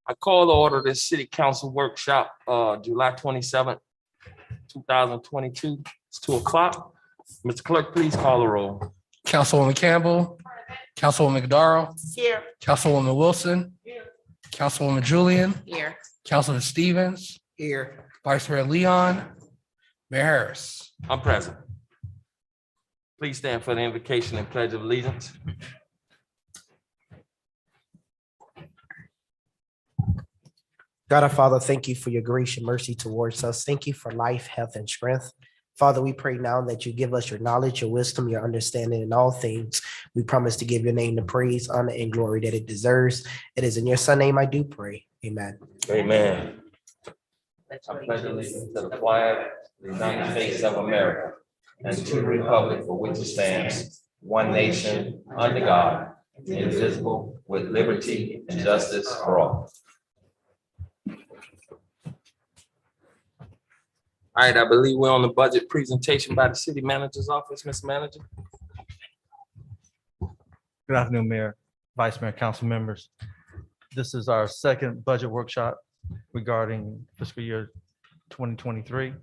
I call to order this city council workshop, July 27th, 2022. It's 2:00. Mr. Clerk, please call the roll. Councilwoman Campbell, Councilwoman McDarrell, Here. Councilwoman Wilson, Councilwoman Julian, Here. Councilman Stevens, Here. Vice Mayor Leon, Mayor Harris. I'm present. Please stand for the invocation and pledge of allegiance. God our Father, thank you for your grace and mercy towards us. Thank you for life, health, and strength. Father, we pray now that you give us your knowledge, your wisdom, your understanding in all things. We promise to give your name the praise, honor, and glory that it deserves. It is in your Son's name I do pray. Amen. Amen. I pledge allegiance to the flag of the United States of America and to the republic for which it stands, one nation, under God, indivisible, with liberty and justice for all. All right, I believe we're on the budget presentation by the city manager's office, Mr. Manager. Good afternoon, Mayor, Vice Mayor, council members. This is our second budget workshop regarding fiscal year 2023.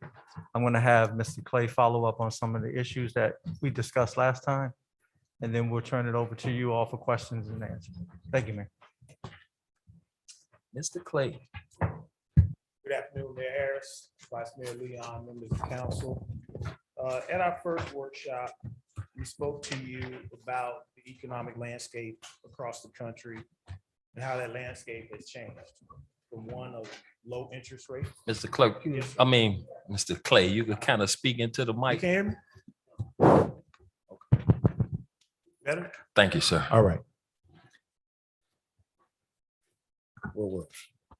I'm going to have Mr. Clay follow up on some of the issues that we discussed last time, and then we'll turn it over to you all for questions and answers. Thank you, Mayor. Mr. Clay. Good afternoon, Mayor Harris, Vice Mayor Leon, members of council. At our first workshop, we spoke to you about the economic landscape across the country and how that landscape has changed from one of low interest rates. Mr. Clerk, Mr. Clay, you can kind of speak into the You mic. can hear me? Better? Thank you, sir. All right.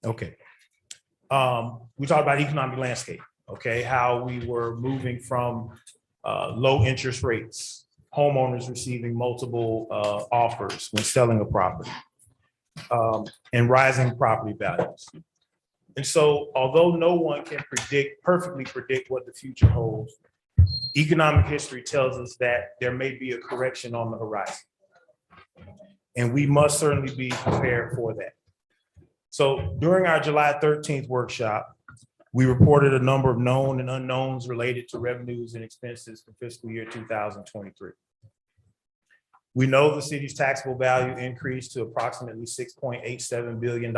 Okay. We talked about economic landscape, okay, how we were moving from low interest rates, homeowners receiving multiple offers when selling a property, and rising property values. And so although no one can perfectly predict what the future holds, economic history tells us that there may be a correction on the horizon. And we must certainly be prepared for that. So during our July 13th workshop, we reported a number of known and unknowns related to revenues and expenses for fiscal year 2023. We know the city's taxable value increased to approximately $6.87 billion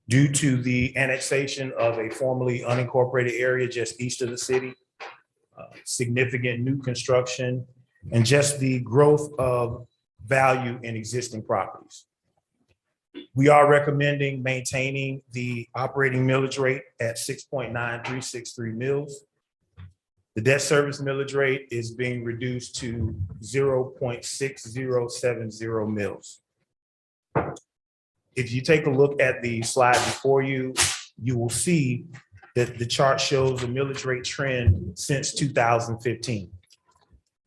due to the annexation of a formerly unincorporated area just east of the city, significant new construction, and just the growth of value in existing properties. We are recommending maintaining the operating millage rate at 6.9363 mils. The debt service millage rate is being reduced to 0.6070 mils. If you take a look at the slide before you, you will see that the chart shows a millage rate trend since 2015.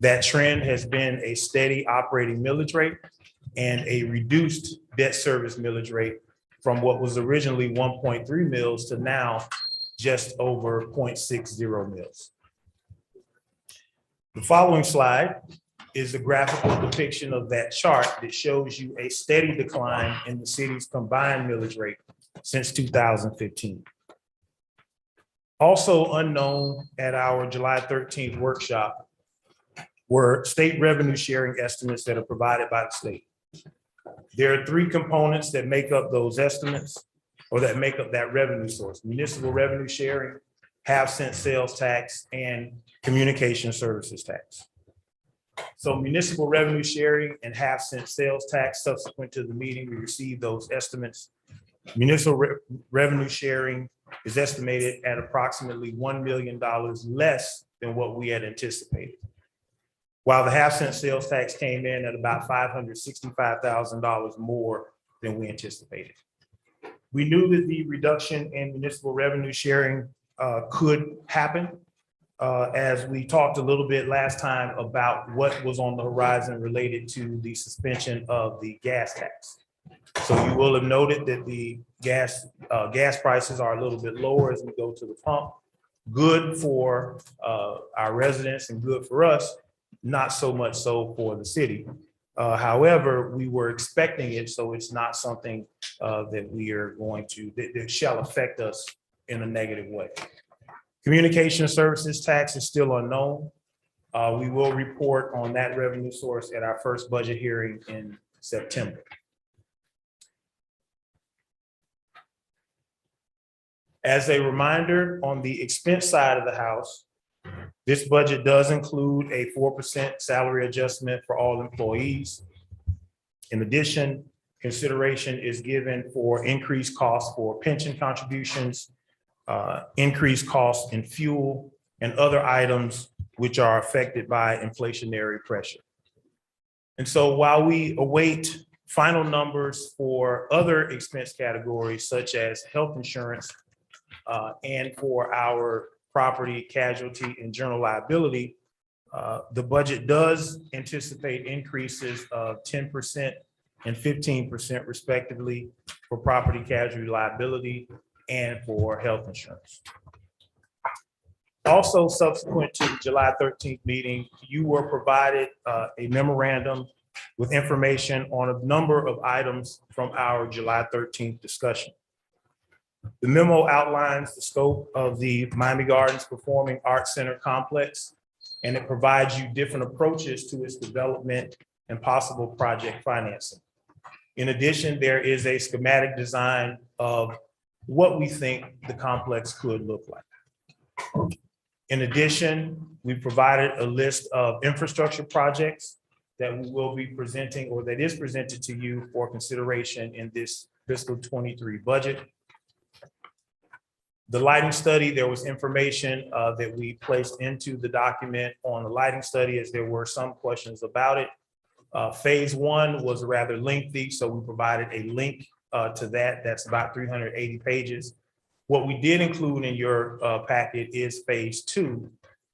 That trend has been a steady operating millage rate and a reduced debt service millage rate from what was originally 1.3 mils to now just over 0.60 mils. The following slide is a graphical depiction of that chart that shows you a steady decline in the city's combined millage rate since 2015. Also unknown at our July 13th workshop were state revenue sharing estimates that are provided by the state. There are three components that make up those estimates or that make up that revenue source: municipal revenue sharing, half-cent sales tax, and communication services tax. So municipal revenue sharing and half-cent sales tax, subsequent to the meeting, we received those estimates. Municipal revenue sharing is estimated at approximately $1 million less than what we had anticipated, while the half-cent sales tax came in at about $565,000 more than we anticipated. We knew that the reduction in municipal revenue sharing could happen, as we talked a little bit last time about what was on the horizon related to the suspension of the gas tax. So you will have noted that the gas prices are a little bit lower as we go to the pump. Good for our residents and good for us, not so much so for the city. However, we were expecting it, so it's not something that we are going to, that shall affect us in a negative way. Communication services tax is still unknown. We will report on that revenue source at our first budget hearing in September. As a reminder, on the expense side of the house, this budget does include a 4% salary adjustment for all employees. In addition, consideration is given for increased costs for pension contributions, increased costs in fuel, and other items which are affected by inflationary pressure. And so while we await final numbers for other expense categories such as health insurance and for our property, casualty, and general liability, the budget does anticipate increases of 10% and 15% respectively for property, casualty, liability, and for health insurance. Also, subsequent to the July 13th meeting, you were provided a memorandum with information on a number of items from our July 13th discussion. The memo outlines the scope of the Miami Gardens Performing Arts Center complex, and it provides you different approaches to its development and possible project financing. In addition, there is a schematic design of what we think the complex could look like. In addition, we provided a list of infrastructure projects that we will be presenting, or that is presented to you for consideration in this fiscal 23 budget. The lighting study, there was information that we placed into the document on the lighting study, as there were some questions about it. Phase 1 was rather lengthy, so we provided a link to that. That's about 380 pages. What we did include in your packet is phase 2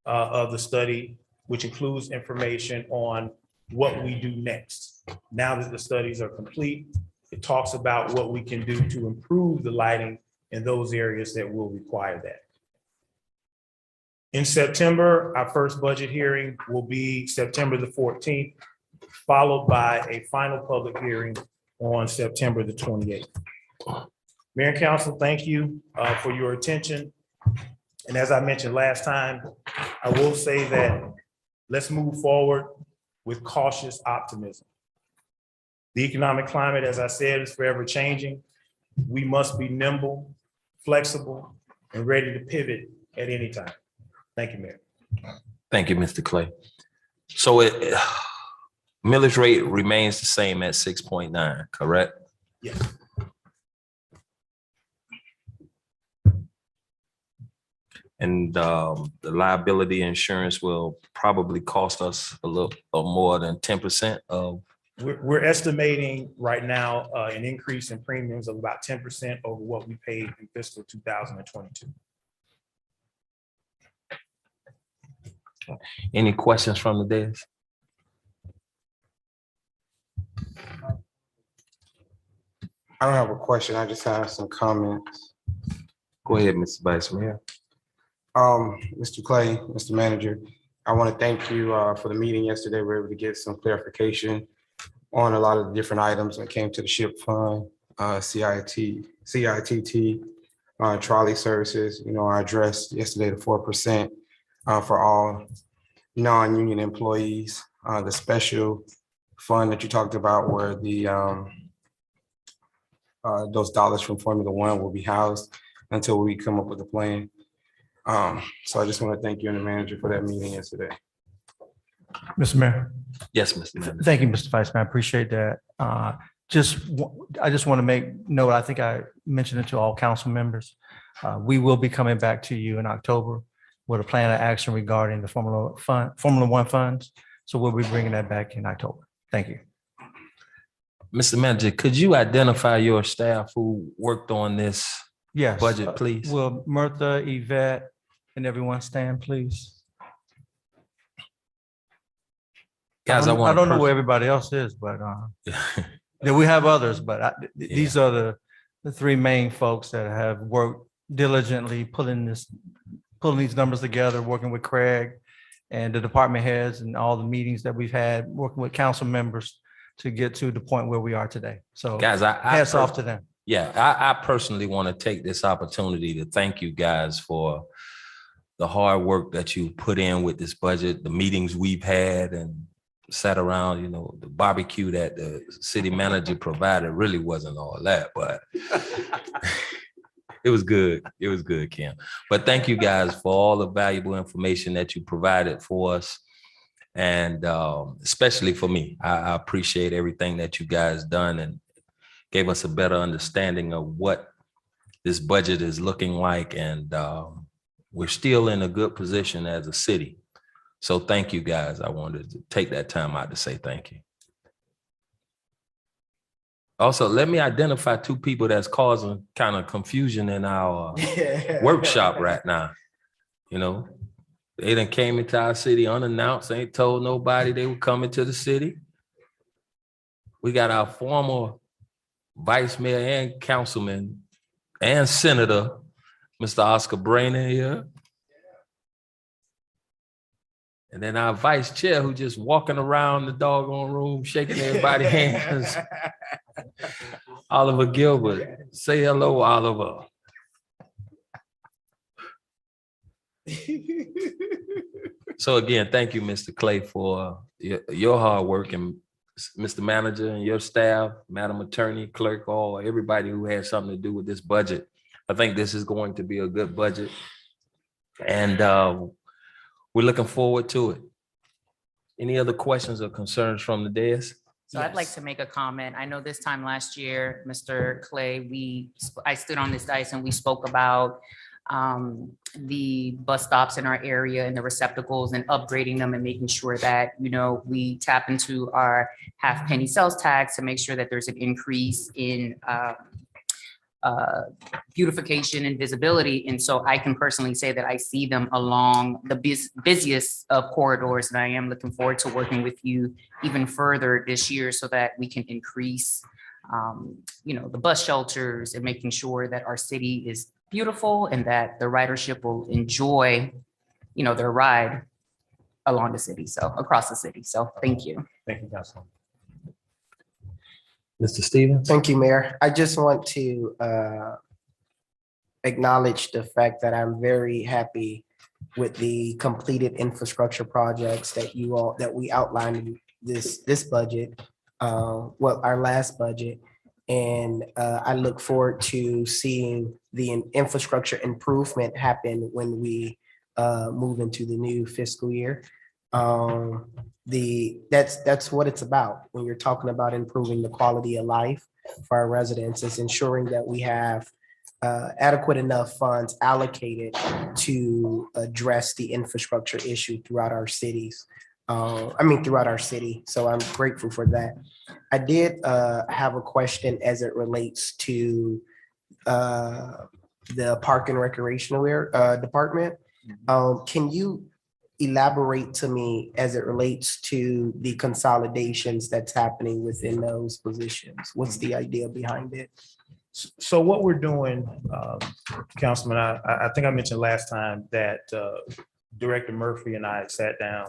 of the study, which includes information on what we do next. Now that the studies are complete, it talks about what we can do to improve the lighting in those areas that will require that. In September, our first budget hearing will be September the 14th, followed by a final public hearing on September the 28th. Mayor and Council, thank you for your attention. And as I mentioned last time, I will say that let's move forward with cautious optimism. The economic climate, as I said, is forever changing. We must be nimble, flexible, and ready to pivot at any time. Thank you, Mayor. Thank you, Mr. Clay. So millage rate remains the same at 6.9, correct? Yes. And the liability insurance will probably cost us a little more than 10% of. We're estimating right now an increase in premiums of about 10% over what we paid in fiscal 2022. Any questions from the desk? I don't have a question. I just have some comments. Go ahead, Mr. Vice Mayor. Mr. Clay, Mr. Manager, I want to thank you for the meeting yesterday. We were able to get some clarification on a lot of the different items that came to the SHIP fund, CITT, trolley services. You know, I addressed yesterday the 4% for all non-union employees. The special fund that you talked about where the those dollars from Formula One will be housed until we come up with a plan. So I just want to thank you and the manager for that meeting yesterday. Mr. Mayor. Yes, Mr. Mayor. Thank you, Mr. Vice Mayor. I appreciate that. I just want to make note, I think I mentioned it to all council members. We will be coming back to you in October with a plan of action regarding the Formula One funds. So we'll be bringing that back in October. Thank you. Mr. Manager, could you identify your staff who worked on this Yes. budget, please? Will Mirtha, Yvette, and everyone stand, please? Guys, I don't know where everybody else is, but then we have others, but these are the three main folks that have worked diligently pulling these numbers together, working with Craig and the department heads and all the meetings that we've had, working with council members to get to the point where we are today. So Guys, hats off to them. Yeah, I personally want to take this opportunity to thank you guys for the hard work that you put in with this budget, the meetings we've had and sat around, the barbecue that the city manager provided really wasn't all that, but it was good. It was good, Kim. But thank you guys for all the valuable information that you provided for us. And especially for me, I appreciate everything that you guys done and gave us a better understanding of what this budget is looking like. And we're still in a good position as a city. So thank you guys. I wanted to take that time out to say thank you. Also, let me identify two people that's causing kind of confusion in our workshop right now. They done came into our city unannounced, ain't told nobody they were coming to the city. We got our former vice mayor and councilman and senator, Mr. Oscar Brainer here. And then our vice chair who just walking around the doggone room, shaking everybody's hands. Oliver Gilbert. Say hello, Oliver. So again, thank you, Mr. Clay, for your hard work, and Mr. Manager and your staff, Madam Attorney, Clerk, everybody who had something to do with this budget. I think this is going to be a good budget. And we're looking forward to it. Any other questions or concerns from the desk? So I'd like to make a comment. I know this time last year, Mr. Clay, I stood on this dais and we spoke about the bus stops in our area and the receptacles and upgrading them and making sure that, we tap into our half penny sales tax to make sure that there's an increase in beautification and visibility. And so I can personally say that I see them along the busiest of corridors. And I am looking forward to working with you even further this year so that we can increase, the bus shelters and making sure that our city is beautiful and that the ridership will enjoy, their ride along the city. So across the city. So thank you. Thank you, Councilman. Mr. Stevens? Thank you, Mayor. I just want to acknowledge the fact that I'm very happy with the completed infrastructure projects that we outlined in this budget, our last budget. And I look forward to seeing the infrastructure improvement happen when we move into the new fiscal year. That's what it's about when you're talking about improving the quality of life for our residents, is ensuring that we have adequate enough funds allocated to address the infrastructure issue throughout our cities. Throughout our city. So I'm grateful for that. I did have a question as it relates to the Park and Recreational Department. Can you elaborate to me as it relates to the consolidations that's happening within those positions? What's the idea behind it? So what we're doing, Councilman, I think I mentioned last time that Director Murphy and I sat down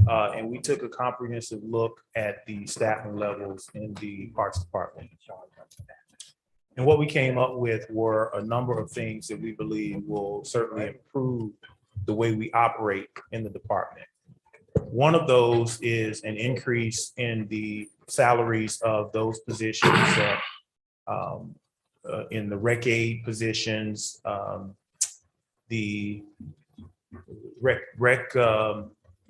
and we took a comprehensive look at the staffing levels in the Parks Department. And what we came up with were a number of things that we believe will certainly improve the way we operate in the department. One of those is an increase in the salaries of those positions that in the rec aid positions, the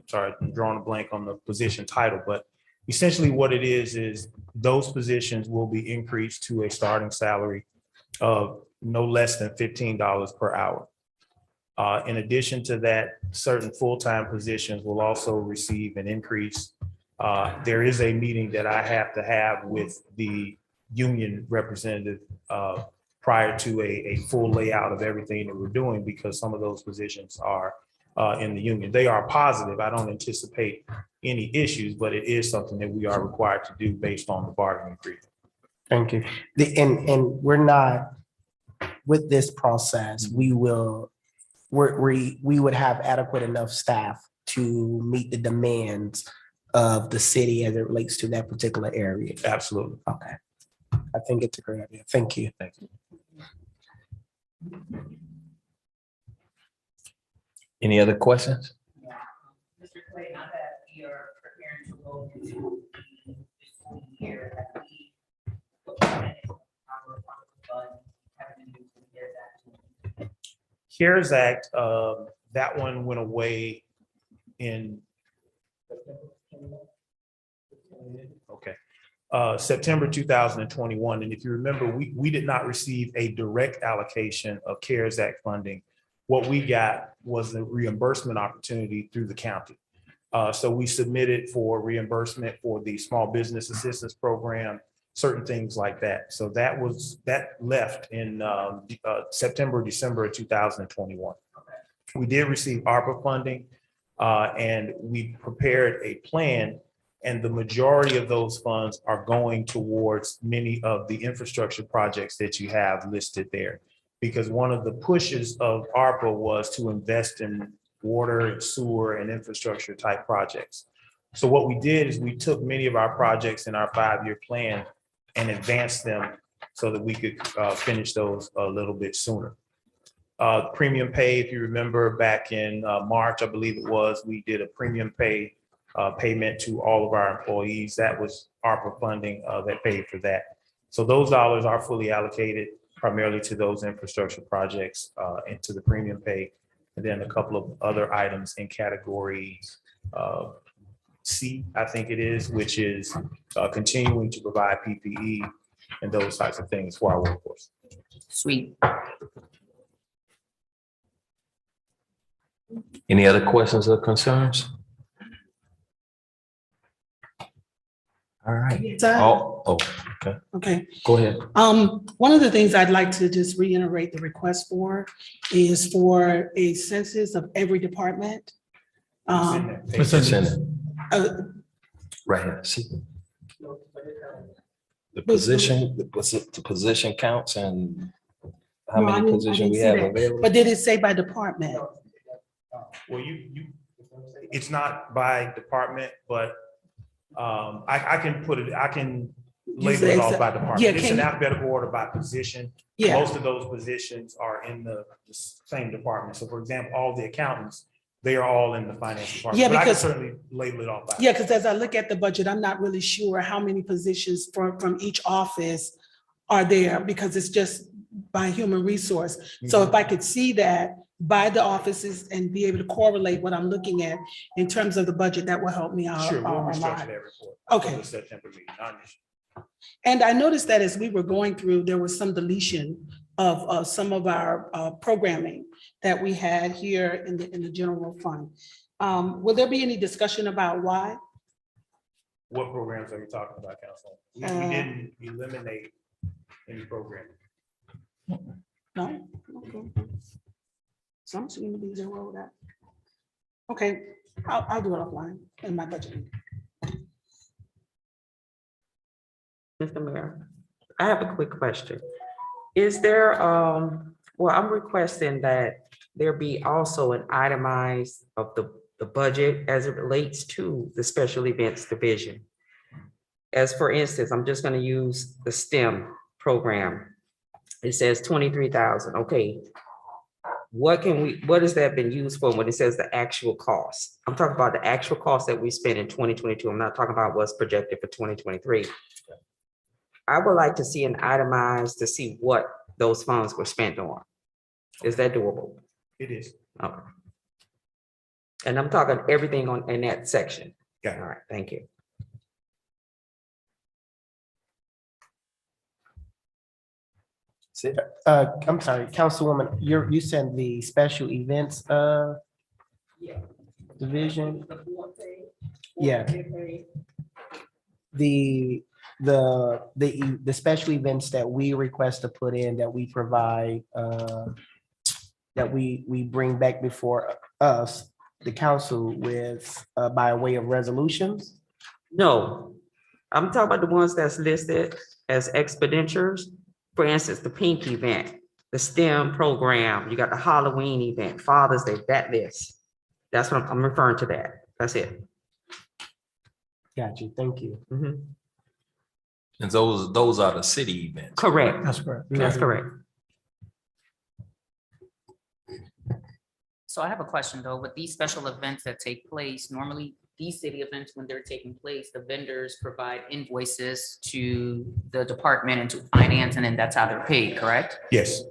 sorry, I'm drawing a blank on the position title, but essentially what it is those positions will be increased to a starting salary of no less than $15 per hour. In addition to that, certain full-time positions will also receive an increase. There is a meeting that I have to have with the union representative prior to a full layout of everything that we're doing, because some of those positions are in the union. They are positive. I don't anticipate any issues, but it is something that we are required to do based on the bargaining agreement. Thank you. And we're not, with this process, we would have adequate enough staff to meet the demands of the city as it relates to that particular area. Absolutely. Okay. I think it's a great idea. Thank you. Thank you. Any other questions? Mr. Clay, now that we are preparing to go into the fiscal year, have we looked at our fund having to do with the CARES Act? CARES Act, that one went away in September 2021. And if you remember, we did not receive a direct allocation of CARES Act funding. What we got was a reimbursement opportunity through the county. So we submitted for reimbursement for the small business assistance program, certain things like that. So that left in September, December of 2021. We did receive ARPA funding and we prepared a plan, and the majority of those funds are going towards many of the infrastructure projects that you have listed there. Because one of the pushes of ARPA was to invest in water, sewer, and infrastructure type projects. So what we did is we took many of our projects in our 5-year plan and advanced them so that we could finish those a little bit sooner. Premium pay, if you remember back in March, I believe it was, we did a premium pay payment to all of our employees. That was ARPA funding that paid for that. So those dollars are fully allocated primarily to those infrastructure projects and to the premium pay. And then a couple of other items in category C, I think it is, which is continuing to provide PPE and those types of things for our workforce. Sweet. Any other questions or concerns? All right. Oh, okay. Okay. Go ahead. One of the things I'd like to just reiterate the request for is for a census of every department. It's in it. Right here. See? The position, the position counts and how No, I many didn't positions we see have that. available. But did it say by department? Well, it's not by department, but I can put it, I can label it off by department. Yeah, It's can in you- alphabetical order by position. Yeah, Most of those positions are in the same department. So for example, all the accountants, they are all in the finance department. Yeah, But I can because- certainly label it off by. yeah, because as I look at the budget, I'm not really sure how many positions from each office are there, because it's just by human resource. So if I could see that by the offices and be able to correlate what I'm looking at in terms of the budget, that will help me out Sure, we'll a restructure lot. that report. Okay. For the September meeting, not an issue. And I noticed that as we were going through, there was some deletion of some of our programming that we had here in the general fund. Will there be any discussion about why? What programs are you talking about, Council? We didn't eliminate any program. No? Okay. Some seem to be zeroed out. Okay, I'll do it offline in my budget. Mr. Mayor, I have a quick question. Is there, well, I'm requesting that there be also an itemized of the budget as it relates to the special events division. As for instance, I'm just gonna use the STEM program. It says 23,000, okay. What has that been used for when it says the actual cost? I'm talking about the actual cost that we spent in 2022. I'm not talking about what's projected for 2023. I would like to see an itemized to see what those funds were spent on. Is that doable? It is. Okay. And I'm talking everything on in that section. Yeah. All right, thank you. I'm sorry, Councilwoman, you sent the special events division? Yeah. The special events that we request to put in, that we provide, that we bring back before us, the council, with by way of resolutions? No, I'm talking about the ones that's listed as expenditures. For instance, the pink event, the STEM program, you got the Halloween event, Father's Day, that list. That's what I'm referring to that. That's it. Got you. Thank you. Mhm. And those are the city events. Correct. That's correct. That's correct. So I have a question though, with these special events that take place, normally these city events, when they're taking place, the vendors provide invoices to the department and to finance, and then that's how they're paid, correct? Yes.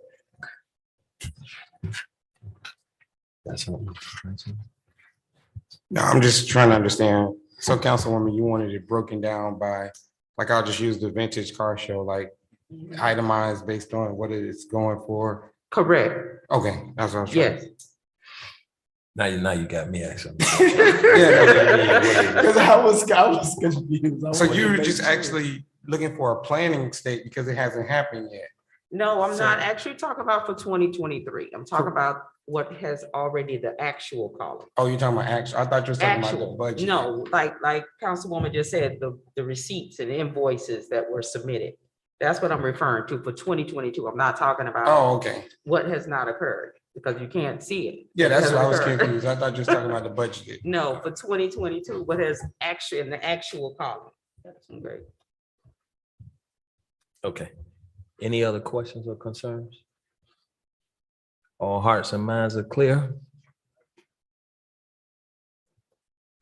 That's No, I'm just trying to understand. So Councilwoman, you wanted it broken down by, like, I'll just use the vintage car show, like itemized based on what it's going for. Correct. Okay, that's what I was trying. Yes. Now you got me actually. Because I was confused. So you're just actually looking for a planning state because it hasn't happened yet. No, I'm not So- actually talking about for 2023. I'm talking about what has already the actual column. Oh, you're talking about actual, I thought you were talking about the Actual, budget. no, like Councilwoman just said, the receipts and invoices that were submitted. That's what I'm referring to for 2022. I'm not talking about Oh, okay. what has not occurred, because you can't see it. Yeah, that's It what I was hasn't occurred. confused. I thought you were talking about the budget. No, for 2022, what has actually in the actual column. That's great. Okay. Any other questions or concerns? All hearts and minds are clear.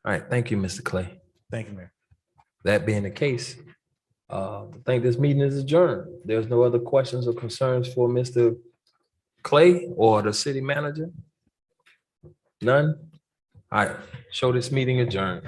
All right, thank you, Mr. Clay. Thank you, Mayor. That being the case, I think this meeting is adjourned. There's no other questions or concerns for Mr. Clay or the city manager? None? All right, show this meeting adjourned.